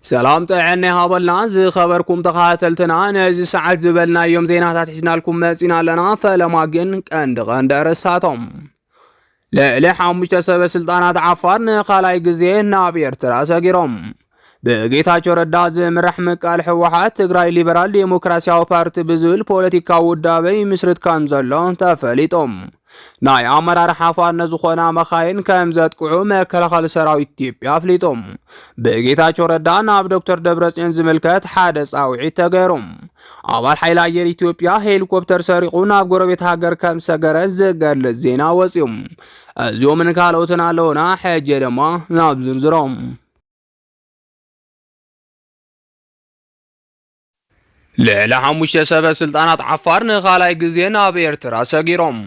سلام طعنا هابلنا زي خبركم تخاتلتنا نزي ساعات زبلنا يوم زينات حجنا لكم مزينا لنا فلما جن قند رساتهم لا حمش تسب سلطانات عفارن خلاي غزين نابير تراسغيروم بጌታቸው ረዳ ዝምራሕ መቃል ህወሓት ትግራይ ሊበራል ዲሞክራሲያዊ ፓርቲ ብዝብል ፖለቲካዊ ውዳበይ ምስርት ከም ዘሎ ተፈሊጦም ናይ አመራር ሓፋን ዝኾና መኻይን ከም ዘጥቅዑ መከላኸሊ ሰራዊት ኢትዮጵያ አፍሊጦም በጌታቸው ረዳ ናብ ዶክተር ደብረጽዮን ዝምልከት ሓደ ጻውዒት ተገይሮም አባል ኃይል አየር ኢትዮጵያ ሄሊኮፕተር ሰሪቁ ናብ ጎረቤት ሀገር ከም ሰገረ ዝገልጽ ዜና ወጽዮም እዚኦም ካልኦትን ኣለውና ሕጂ ድማ ናብ ዝርዝሮም ልዕሊ 5 ሰበ ስልጣናት ዓፋር ንኻላይ ግዜ ናብ ኤርትራ ሰጊሮም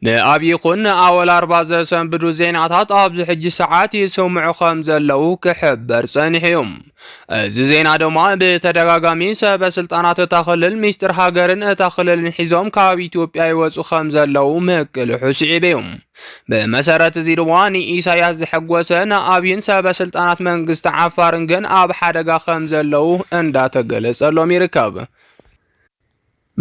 ንኣብይ ይኹን ኣወል 40 ዘሰንብዱ ዜናታት ኣብዚ ሕጂ ሰዓት ይስምዑ ከም ዘለው ክሕበር ጸኒሖም እዚ ዜና ድማ ብተደጋጋሚ ሰበ ስልጣናት ተኸልል ሚኒስትር ሃገርን ተኸልልን ሒዞም ካብ ኢትዮጵያ ይወጹ ከም ዘለው ምክልሑ ሲዒቦም በመሰረት እዚ ድማ ኢሳያስ ዝሕጎሰ ንኣብይን ሰበ ስልጣናት መንግስቲ ዓፋርን ግን ኣብ ሓደጋ ከም ዘለው እንዳተገለጸሎም ይርከብ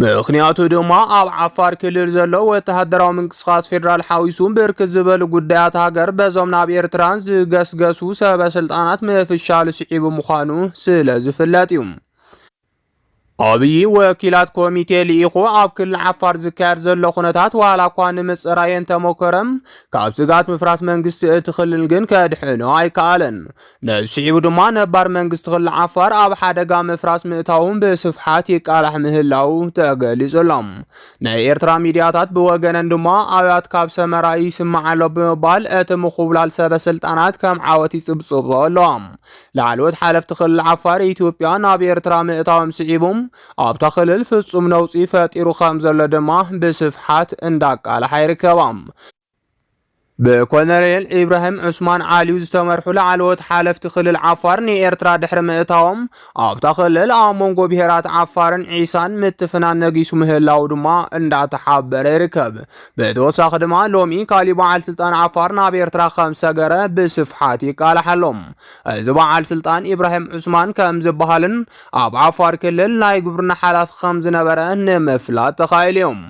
ምክንያቱ ድማ ኣብ ዓፋር ክልል ዘሎ ወተሃደራዊ ምንቅስቃስ ፌደራል ሓዊሱን ብርክት ዝበሉ ጉዳያት ሃገር በዞም ናብ ኤርትራን ዝገስገሱ ሰበ ስልጣናት ምፍሻል ሲዒቡ ምዃኑ ስለ ዝፍለጥ እዩ አብይ ወኪላት ኮሚቴ ሊኢኹ ኣብ ክልል ዓፋር ዝካየድ ዘሎ ኩነታት ዋላ እኳ ንምፅራየን ተሞከረም ካብ ስጋት ምፍራት መንግስቲ እቲ ክልል ግን ከድሕኖ ኣይከኣለን ነስዒቡ ድማ ነባር መንግስቲ ክልል ዓፋር ኣብ ሓደጋ ምፍራስ ምእታውን ብስፍሓት ይቃላሕ ምህላው ተገሊጹሎም ናይ ኤርትራ ሚድያታት ብወገነን ድማ ኣብያት ካብ ሰመራ ይስማዓሎ ብምባል እቲ ምኹብላል ሰበ ስልጣናት ከም ዓወት ይጽብጽቡ ኣለዎም ላዕለዎት ሓለፍቲ ክልል ዓፋር ኢትዮጵያ ናብ ኤርትራ ምእታዎም ስዒቦም ኣብታ ክልል ፍጹም ነውፂ ፈጢሩ ከም ዘሎ ድማ ብስፍሓት እንዳቃላሕ ይርከባም በኮሎኔል ኢብራሂም ዑስማን ዓሊው ዝተመርሑ ላዕለዎት ሓለፍቲ ክልል ዓፋር ንኤርትራ ድሕሪ ምእታዎም ኣብታ ክልል ኣብ መንጎ ብሄራት ዓፋርን ዒሳን ምትፍናን ነጊሱ ምህላው ድማ እንዳተሓበረ ይርከብ ብተወሳኺ ድማ ሎሚ ካሊእ በዓል ስልጣን ዓፋር ናብ ኤርትራ ከም ሰገረ ብስፍሓት ይቃላሓሎም እዚ በዓል ስልጣን ኢብራሂም ዑስማን ከም ዝበሃልን ኣብ ዓፋር ክልል ናይ ግብርና ሓላፊ ከም ዝነበረ ንምፍላጥ ተኻኢሎም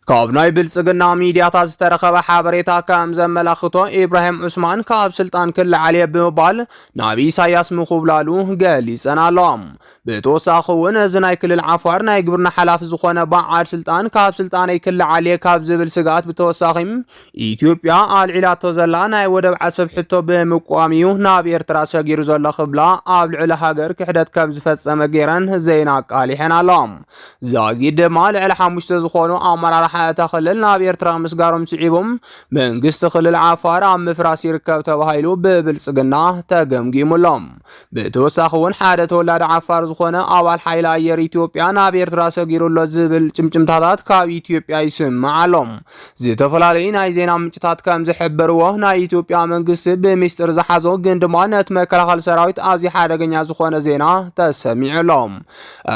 ካብ ናይ ብልጽግና ሚድያታት ዝተረኸበ ሓበሬታ ከም ዘመላኽቶ ኢብራሂም ዑስማን ካብ ስልጣን ክልዓል ብምባል ናብ ኢሳያስ ምኹብላሉ ገሊጸን ኣለዎም ብተወሳኺ እውን እዚ ናይ ክልል ዓፋር ናይ ግብርና ሓላፊ ዝኾነ በዓል ስልጣን ካብ ስልጣነይ ክልዓል ካብ ዝብል ስጋት ብተወሳኺ ኢትዮጵያ ኣልዒላቶ ዘላ ናይ ወደብ ዓሰብ ሕቶ ብምቋም እዩ ናብ ኤርትራ ሰጊሩ ዘሎ ክብላ ኣብ ልዕሊ ሃገር ክሕደት ከም ዝፈጸመ ገይረን ዜና ቃሊሐን ኣለዎም ዛጊድ ድማ ልዕሊ 5 ዝኾኑ ኣመራርሓ حتى خللنا بيرترا مسجارم سعيبهم من قست خلل عفار عم فراسي ركب تبهايلو ببلصقنا تجمجي ملام بتوسخون حادث ولاد عفار زخونه أول حيل أير إثيوبيا نابيرترا سجيرو لزبل جمجمتات كاب إثيوبيا يسمع معلوم زي تفلالين عايزين عم تات كم زحبروه نا إثيوبيا من قست بمستر زحزو جندمانة مكلا سرايت أزي حدا جنيا زخونه زينا تسمع لهم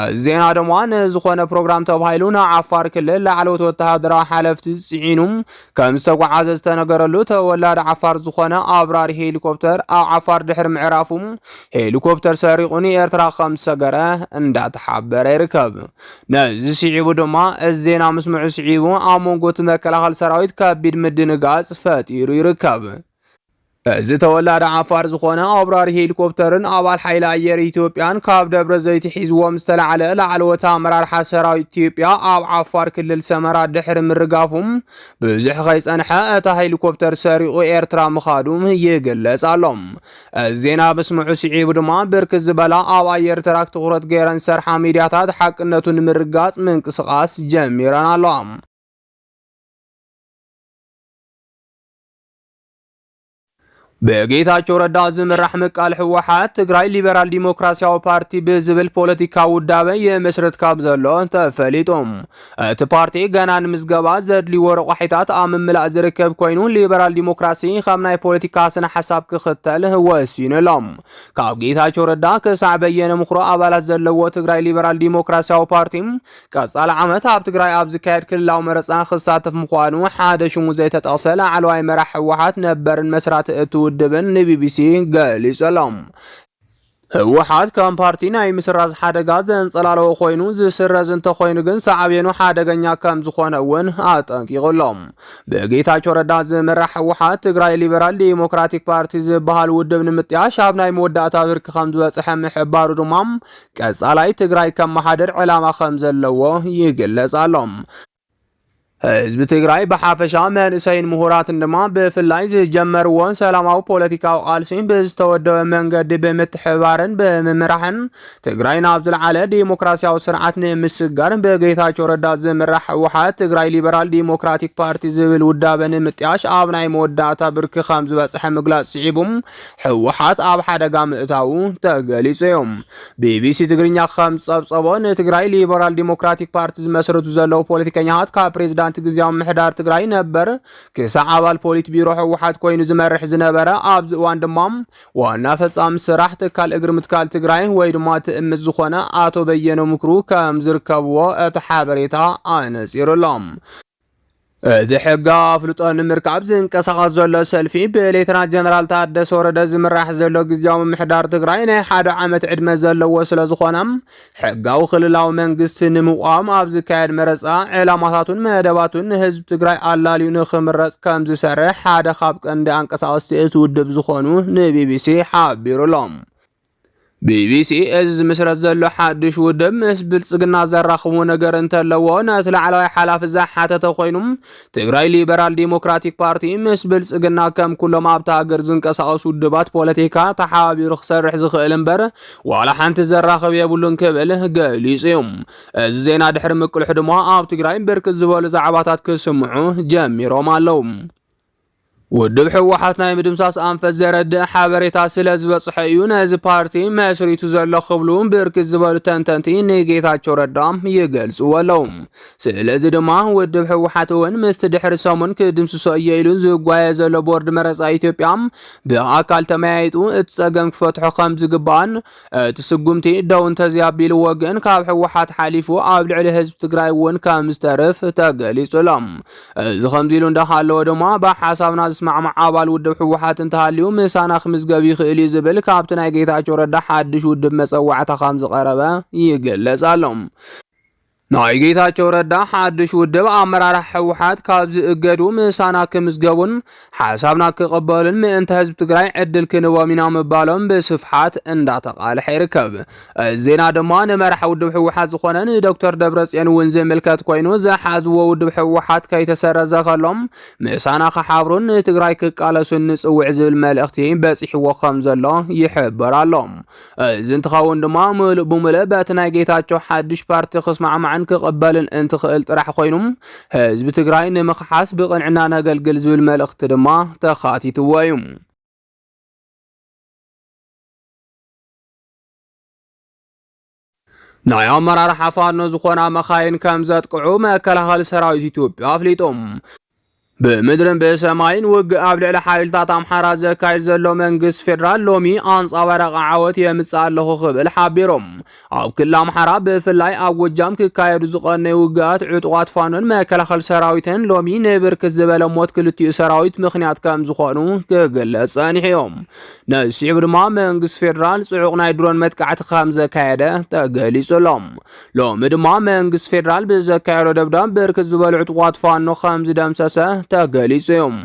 زينا دمان زخونه برنامج تبهايلونا عفار كلل لعلوت هادرا حلفت سعينهم كم استوعز استنقرلو تولاد عفار زخونه ابرار هليكوبتر او عفار دحر معرافهم هليكوبتر سارقوني ارترا 5 غره اندات حبر يركب نز سعيبو دما الزينا مسمع سعيبو امونغوت مكلاخل سراويت كبيد مدنغاص فطيرو يركب እዚ ተወላደ ዓፋር ዝኾነ ኣብራሪ ሄሊኮፕተርን ኣባል ሓይሊ ኣየር ኢትዮጵያን ካብ ደብረ ዘይት ሒዝዎም ዝተላዕለ ላዕለወታ ኣመራርሓ ሰራዊት ኢትዮጵያ ኣብ ዓፋር ክልል ሰመራ ድሕሪ ምርጋፉም ብዙሕ ከይጸንሐ እታ ሄሊኮፕተር ሰሪቑ ኤርትራ ምኻዱ ይግለጽ ኣሎም ዜና መስምዑ ሲዒቡ ድማ ብርክት ዝበላ ኣብ ኣየር ትራክ ትኹረት ገይረን ሰርሓ ሚድያታት ሓቅነቱን ምርጋጽ ምንቅስቓስ ጀሚረን ኣለዎም በጌታቸው ረዳ ዝምራሕ መቃል ህወሓት ትግራይ ሊበራል ዲሞክራሲያዊ ፓርቲ ብዝብል ፖለቲካ ውዳበ የመስረት ካብ ዘሎ ተፈሊጦም እቲ ፓርቲ ገና ንምዝገባ ዘድሊ ወረቋሒታት ኣብ ምምላእ ዝርከብ ኮይኑ ሊበራል ዲሞክራሲ ከም ናይ ፖለቲካ ስነ ሓሳብ ክኽተል ወሲኑሎም ካብ ጌታቸው ረዳ ክሳዕ በየነ ምኽሮ ኣባላት ዘለዎ ትግራይ ሊበራል ዲሞክራሲያዊ ፓርቲ ቀጻል ዓመት ኣብ ትግራይ ኣብ ዝካየድ ክልላዊ መረፃ ክሳተፍ ምዃኑ ሓደ ሽሙ ዘይተጠቕሰለ ዓለዋይ መራሒ ህወሓት ነበርን መስራት እቱ ውድብን ንቢቢሲ ገሊጹሎም ህወሓት ከም ፓርቲ ናይ ምስራዝ ሓደጋ ዘንጸላለው ኮይኑ ዝስረዝ እንተኮይኑ ግን ሳዕቤኑ ሓደገኛ ከም ዝኾነ እውን አጠንቂቆሎም። በጌታቸው ረዳ ዝምራሕ ህወሓት ትግራይ ሊበራል ዲሞክራቲክ ፓርቲ ዝበሃል ውድብ ንምጥያሽ ኣብ ናይ መወዳእታ ብርኪ ከም ዝበጽሐ ምሕባሩ ድማ ቀጻላይ ትግራይ ከም ማሓደር ዕላማ ከም ዘለዎ ይግለጽ ኣሎም። ህዝቢ ትግራይ በሓፈሻ መንእሰይን ምሁራትን ድማ ብፍላይ ዝጀመርዎን ሰላማዊ ፖለቲካዊ ቃልሲን ብዝተወደበ መንገዲ ብምትሕባርን ብምምራሕን ትግራይ ናብ ዝለዓለ ዲሞክራሲያዊ ስርዓት ንምስጋር በጌታቸው ረዳ ዝምራሕ ህወሓት ትግራይ ሊበራል ዲሞክራቲክ ፓርቲ ዝብል ውዳበ ንምጥያሽ ኣብ ናይ መወዳእታ ብርኪ ከም ዝበጽሐ ምግላጽ ስዒቡም ህወሓት ኣብ ሓደጋ ምእታው ተገሊጹ እዮም። ቢቢሲ ትግርኛ ከም ጸብጸቦ ንትግራይ ሊበራል ዲሞክራቲክ ፓርቲ ዝመስርቱ ዘለው ፖለቲከኛታት ካብ ፕሬዝዳንት ግዚያዊ ምሕዳር ትግራይ ነበር ክሳዕ አባል ፖሊት ቢሮ ህወሓት ኮይኑ ዝመርሕ ዝነበረ ኣብዚ እዋን ድማ ዋና ፈጻሚ ስራሕ ትካል እግሪ ምትካል ትግራይ ወይ ድማ ትእምት ዝኾነ አቶ በየነ ምክሩ ከም ዝርከብዎ እቲ ሓበሬታ ኣነጺሩሎም። እዚ ሕጋ አፍልጦ ንምርካብ ዝንቀሳቐስ ዘሎ ሰልፊ ብሌተናንት ጀነራል ታደሰ ወረደ ዝምራሕ ዘሎ ግዚያዊ ምሕዳር ትግራይ ናይ ሓደ ዓመት ዕድመ ዘለዎ ስለ ዝኾነ ሕጋዊ ክልላዊ መንግስቲ ንምቋም ኣብ ዝካየድ መረፃ ዕላማታቱን መደባቱን ንህዝቢ ትግራይ ኣላልዩ ንኽምረፅ ከም ዝሰርሕ ሓደ ካብ ቀንዲ አንቀሳቐስቲ እቲ ውድብ ዝኾኑ ንቢቢሲ ሓቢሩሎም። ቢቢሲ እዚ ዝምስረት ዘሎ ሓድሽ ውድብ ምስ ብልጽግና ዘራኽቡ ነገር እንተለዎ ነቲ ላዕለዋይ ሓላፊ ዝሓተተ ኮይኑ ትግራይ ሊበራል ዲሞክራቲክ ፓርቲ ምስ ብልጽግና ከም ኩሎም ኣብታ ሃገር ዝንቀሳቐሱ ውድባት ፖለቲካ ተሓባቢሩ ክሰርሕ ዝኽእል እምበር ዋላ ሓንቲ ዘራኽብ የብሉን ክብል ገሊጹ እዩ። እዚ ዜና ድሕሪ ምቅልሑ ድማ ኣብ ትግራይ ብርክት ዝበሉ ዛዕባታት ክስምዑ ጀሚሮም ኣለው። ውድብ ህወሓት ናይ ምድምሳስ አንፈት ዘረድእ ሓበሬታ ስለ ዝበጽሐ እዩ ነዚ ፓርቲ መስሪቱ ዘሎ ክብሉ ብርክት ዝበሉ ተንተንቲ ንጌታቸው ረዳ ይገልጽዎ ኣለው። ስለዚ ድማ ውድብ ህወሓት እውን ምስቲ ድሕሪ ሰሙን ክድምስሶ እየ ኢሉ ዝጓየ ዘሎ ቦርድ መረፃ ኢትዮጵያ ብኣካል ተመያይጡ እቲ ጸገም ክፈትሖ ከም ዝግባእን እቲ ስጉምቲ ደው እንተዝያቢሉ ወገን ካብ ህወሓት ሓሊፉ ኣብ ልዕሊ ህዝቢ ትግራይ እውን ከም ዝተርፍ ተገሊጹሎም። እዚ ከምዚ ኢሉ እንዳሃለወ ድማ ብሓሳብና ዝስማዕማዕ አባል ውድብ ህወሓት እንተሃልዩ ምሳና ክምዝገብ ይኽእል ዝብል ካብቲ ናይ ጌታቸው ረዳ ሓድሽ ውድብ መፀዋዕታ ከም ዝቐረበ ይግለጽ ኣሎ። ናይ ጌታቸው ረዳ ሓድሽ ውድብ ኣመራርሓ ህወሓት ካብ ዝእገዱ ምሳና ክምዝገቡን ሓሳብና ክቕበሉን ምእንተ ህዝቢ ትግራይ ዕድል ክንቦም ኢና ምባሎም ብስፍሓት እንዳተቃልሐ ይርከብ። ዜና ድማ ንመራሒ ውድብ ህወሓት ዝኾነ ንዶክተር ደብረጽዮን እውን ዝምልከት ኮይኑ ዝሓዝዎ ውድብ ህወሓት ከይተሰረዘ ከሎም ምሳና ክሓብሩን ንትግራይ ክቃለሱን ንጽውዕ ዝብል መልእኽቲ በፂሕዎ ከም ዘሎ ይሕበር ኣሎ። እዚ እንትኸውን ድማ ሙሉእ ብሙሉእ በቲ ናይ ጌታቸው ሓድሽ ፓርቲ ክስማዕማዕ ክቕበልን እንትኽእል ጥራሕ ኮይኑም ህዝቢ ትግራይ ንምኽሓስ ብቕንዕና ነገልግል ዝብል መልእኽቲ ድማ ተኻቲትዎ እዩ። ናይ ኣመራርሓ ፋኖ ዝኾና መኻይን ከም ዘጥቅዑ መከላኸሊ ሰራዊት ኢትዮጵያ ኣፍሊጦም። ብምድርን ብሰማይን ውግእ ኣብ ልዕሊ ሓይልታት ኣምሓራ ዘካይድ ዘሎ መንግስቲ ፌደራል ሎሚ ኣንጻባረቐ ዓወት የምጽእ ኣለኹ ክብል ሓቢሮም። ኣብ ክልል ኣምሓራ ብፍላይ ኣብ ጎጃም ክካየዱ ዝቐነዩ ውግኣት ዕጡቓት ፋኖን መከላኸሊ ሰራዊትን ሎሚ ንብርክት ዝበለ ሞት ክልቲኡ ሰራዊት ምኽንያት ከም ዝኾኑ ክግለጽ ጸኒሖም። ነሲዑ ድማ መንግስቲ ፌደራል ጽዑቕ ናይ ድሮን መጥቃዕቲ ከም ዘካየደ ተገሊጹሎም። ሎሚ ድማ መንግስቲ ፌደራል ብዘካየዶ ደብዳብ ብርክት ዝበሉ ዕጡቓት ፋኖ ከም ዝደምሰሰ ተገሊጹ እዮም።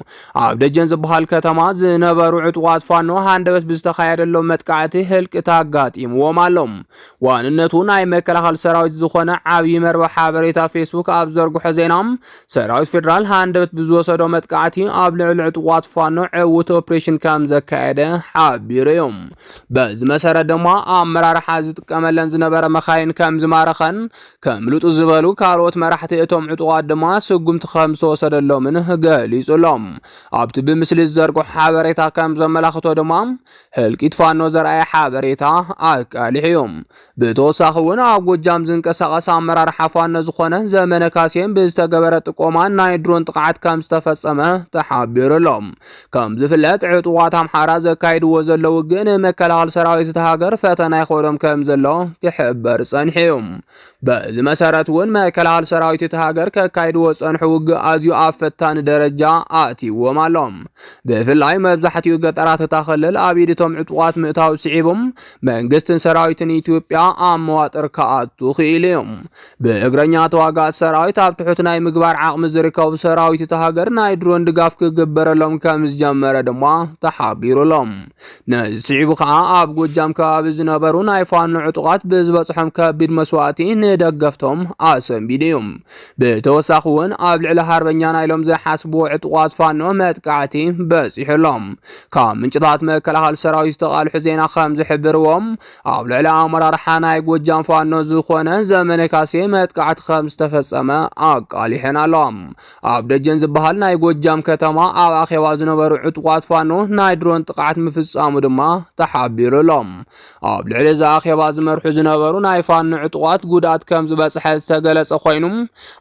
ኣብ ደጀን ዝበሃል ከተማ ዝነበሩ ዕጡቓት ፋኖ ሃንደበት ብዝተኻየደሎም መጥቃዕቲ ህልቅታ ኣጋጢምዎም ኣሎም። ዋንነቱ ናይ መከላኸሊ ሰራዊት ዝኾነ ዓብዪ መርበብ ሓበሬታ ፌስቡክ ኣብ ዘርግሖ ዜና ሰራዊት ፌደራል ሃንደበት ብዝወሰዶ መጥቃዕቲ ኣብ ልዕሊ ዕጡቓት ፋኖ ዕውት ኦፕሬሽን ከም ዘካየደ ሓቢሩ እዮም። በዚ መሰረት ድማ ኣመራርሓ ዝጥቀመለን ዝነበረ መኻይን ከም ዝማረኸን ከምልጡ ዝበሉ ካልኦት መራሕቲ እቶም ዕጡቓት ድማ ስጉምቲ ከም ዝተወሰደሎምን ገሊጹሎም። ኣብቲ ብምስሊ ዝዘርግሖ ሓበሬታ ከም ዘመላኽቶ ድማ ህልቂት ፋኖ ዘርአየ ሓበሬታ ኣቃሊሑ እዮም። ብተወሳኺ እውን ኣብ ጎጃም ዝንቀሳቐስ ኣመራርሓ ፋኖ ዝኾነ ዘመነ ካሴን ብዝተገበረ ጥቆማን ናይ ድሮን ጥቃዓት ከም ዝተፈጸመ ተሓቢሩሎም። ከም ዝፍለጥ ዕጡቓት ኣምሓራ ዘካይድዎ ዘሎ ውግእ ንመከላኸሊ ሰራዊት እቲ ሃገር ፈተና ይኸውዶም ከም ዘሎ ክሕበር ጸኒሑ እዮም። በዚ መሰረት እውን መከላኸሊ ሰራዊት እቲ ሃገር ከካይድዎ ጸንሑ ውግእ ኣዝዩ ኣብ ፈታኒ ደረጃ ኣትይዎም ኣሎም ብፍላይ መብዛሕትኡ ገጠራት ተታኸለል ኣቢድቶም ዕጡቃት ምእታው ስዒቦም መንግስትን ሰራዊትን ኢትዮጵያ ኣብ መዋጥር ከኣቱ ኽኢሎም ብእግረኛ ተዋጋእቲ ሰራዊት ኣብ ትሑት ናይ ምግባር ዓቕሚ ዝርከቡ ሰራዊት እቲ ሃገር ናይ ድሮን ድጋፍ ክግበረሎም ከም ዝጀመረ ድማ ተሓቢሩሎም ነዚ ስዒቡ ከዓ ኣብ ጎጃም ከባቢ ዝነበሩ ናይ ፋኖ ዕጡቃት ብዝበፅሖም ከቢድ መስዋእቲ ንደገፍቶም ኣሰንቢዶም ብተወሳኺ እውን ኣብ ልዕሊ ሃርበኛና ኢሎም ዝሓስብዎ ዕጡቃት ፋኖ መጥቃዕቲ በፂሑሎም ካብ ምንጭታት መከላኸሊ ሰራዊት ዝተቃልሑ ዜና ከም ዝሕብርዎም ኣብ ልዕሊ ኣመራርሓ ናይ ጎጃም ፋኖ ዝኾነ ዘመነ ካሴ መጥቃዕቲ ከም ዝተፈጸመ ኣቃሊሐን ኣሎም ኣብ ደጀን ዝበሃል ናይ ጎጃም ከተማ ኣብ ኣኼባ ዝነበሩ ዕጡቃት ፋኖ ናይ ድሮን ጥቃዓት ምፍጻሙ ድማ ተሓቢሩሎም ኣብ ልዕሊ እዚ ኣኼባ ዝመርሑ ዝነበሩ ናይ ፋኖ ዕጡቃት ጉዳት ከም ዝበፅሐ ዝተገለጸ ኮይኑ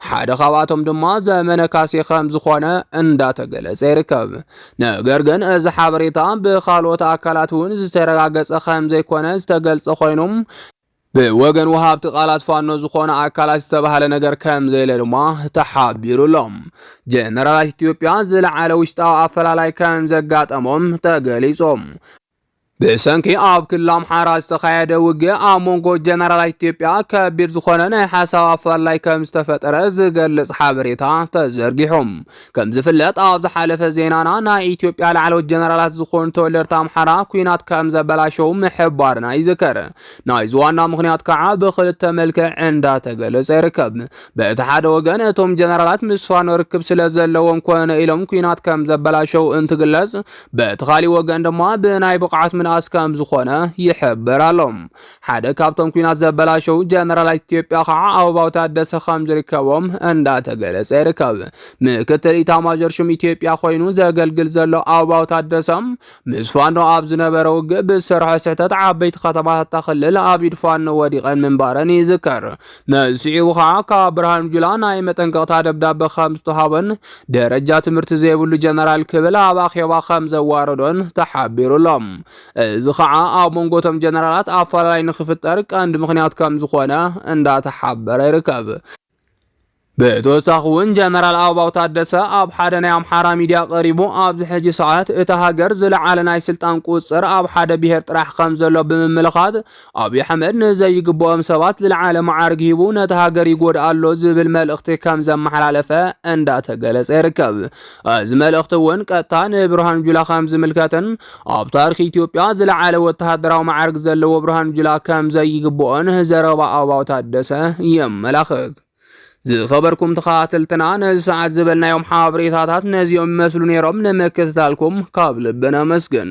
ሓደ ካብኣቶም ድማ ዘመነ ካሴ ከም ዝኾነ እንዳተገለጸ ይርከብ ነገር ግን እዚ ሓበሬታ ብኻልኦት ኣካላት እውን ዝተረጋገጸ ከም ዘይኮነ ዝተገልጸ ኮይኑ ብወገን ወሃብቲ ቃላት ፋኖ ዝኾነ ኣካላት ዝተባሃለ ነገር ከም ዘለ ድማ ተሓቢሩሎም ጀነራላት ኢትዮጵያ ዝለዓለ ውሽጣዊ ኣፈላላይ ከም ዘጋጠሞም ተገሊጾም ብሰንኪ ኣብ ክልል ኣምሓራ ዝተኻየደ ውግእ ኣብ መንጎ ጀነራላት ኢትዮጵያ ከቢድ ዝኾነ ናይ ሓሳብ ኣፈላላይ ከም ዝተፈጠረ ዝገልጽ ሓበሬታ ተዘርጊሖም ከም ዝፍለጥ ኣብ ዝሓለፈ ዜናና ናይ ኢትዮጵያ ላዕለዎት ጀነራላት ዝኾኑ ተወለድቲ ኣምሓራ ኩናት ከም ዘበላሸው ምሕባርና ይዝከር ናይ ዝዋና ምክንያት ከዓ ብክልተ መልክዕ እንዳተገለጸ ይርከብ በቲ ሓደ ወገን እቶም ጀነራላት ምስ ፋኖ ርክብ ስለ ዘለዎም ኮነ ኢሎም ኩናት ከም ዘበላሸው እንትግለጽ በቲ ካልእ ወገን ድማ ብናይ ብቕዓት ምንኣስ ከም ዝኾነ ይሕብራሎም ሓደ ካብቶም ኩናት ዘበላሸው ጀነራላት ኢትዮጵያ ከዓ ኣበባው ታደሰ ከም ዝርከቦም እንዳተገለጸ ይርከብ ምክትል ኢታማዦር ሹም ኢትዮጵያ ኮይኑ ዘገልግል ዘሎ ኣበባው ታደሰም ምስ ፋኖ ኣብ ዝነበረ ውግእ ብዝሰርሖ ስሕተት ዓበይቲ ከተማታት ተኽልል ኣብ ኢድ ፋኖ ወዲቐን ምንባረን ይዝከር ነስዒቡ ከዓ ካብ ብርሃኑ ጁላ ናይ መጠንቀቕታ ደብዳቤ ከም ዝተሃበን ደረጃ ትምህርቲ ዘይብሉ ጀነራል ክብል ኣብ ኣኼባ ከም ዘዋረዶን ተሓቢሩሎም እዚ ከዓ ኣብ መንጎቶም ጀነራላት ኣፈላላይ ንኽፍጠር ቀንዲ ምክንያት ከም ዝኾነ እንዳተሓበረ ይርከብ ብተወሳኺ እውን ጀነራል ኣበባው ታደሰ ኣብ ሓደ ናይ ኣምሓራ ሚድያ ቀሪቡ ኣብዚ ሕጂ ሰዓት እቲ ሃገር ዝለዓለ ናይ ስልጣን ቁፅር ኣብ ሓደ ብሄር ጥራሕ ከም ዘሎ ብምምልኻት ኣብዪ ኣሕመድ ንዘይግብኦም ሰባት ዝለዓለ መዓርግ ሂቡ ነቲ ሃገር ይጎድእ ኣሎ ዝብል መልእኽቲ ከም ዘመሓላለፈ እንዳተገለጸ ይርከብ እዚ መልእኽቲ እውን ቀጥታ ንብርሃኑ ጁላ ከም ዝምልከትን ኣብ ታሪክ ኢትዮጵያ ዝለዓለ ወተሃደራዊ መዓርግ ዘለዎ ብርሃኑ ጁላ ከም ዘይግብኦን ዘረባ ኣበባው ታደሰ የመላኽት ዝኸበርኩም ተኸታተልትና ነዚ ሰዓት ዝበልናዮም ሓበሬታታት ነዚኦም ይመስሉ ነይሮም ንምክትታልኩም ካብ ልብና መስገን